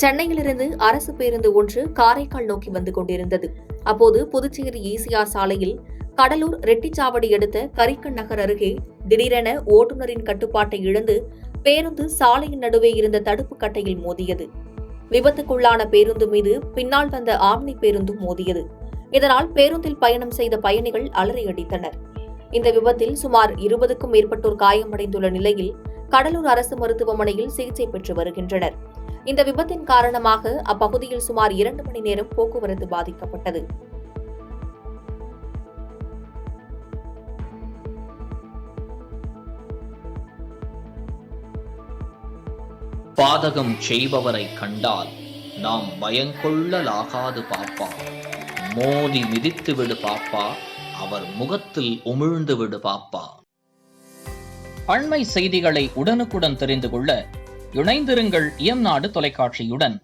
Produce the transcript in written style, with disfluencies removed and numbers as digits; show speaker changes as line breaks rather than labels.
சென்னையிலிருந்து அரசு பேருந்து ஒன்று காரைக்கால் நோக்கி வந்து கொண்டிருந்தது. அப்போது புதுச்சேரி ஈசிஆர் சாலையில் கடலூர் ரெட்டிச்சாவடி அடுத்த கரிக்கன் நகர் அருகே திடீரென ஓட்டுநரின் கட்டுப்பாட்டை இழந்து பேருந்து சாலையின் நடுவே இருந்த தடுப்பு கட்டையில் மோதியது. விபத்துக்குள்ளான பேருந்து மீது பின்னால் வந்த ஆம்னி பேருந்தும் மோதியது. இதனால் பேருந்தில் பயணம் செய்த பயணிகள் அலறியடித்தனர். இந்த விபத்தில் சுமார் 20க்கும் மேற்பட்டோர் காயமடைந்துள்ள நிலையில் கடலூர் அரசு மருத்துவமனையில் சிகிச்சை பெற்று வருகின்றனர். இந்த விபத்தின் காரணமாக அப்பகுதியில் சுமார் 2 மணி நேரம் போக்குவரத்து பாதிக்கப்பட்டது.
பாதகம் செய்பவரை கண்டால் நாம் பயங்கொள்ளலாகாது பாப்பா. மோதி மிதித்து விடு பாப்பா, அவர் முகத்தில் உமிழ்ந்து விடு பாப்பா. அண்மை செய்திகளை உடனுக்குடன் தெரிந்து கொள்ள இணைந்திருங்கள் இயம்நாடு தொலைக்காட்சியுடன்.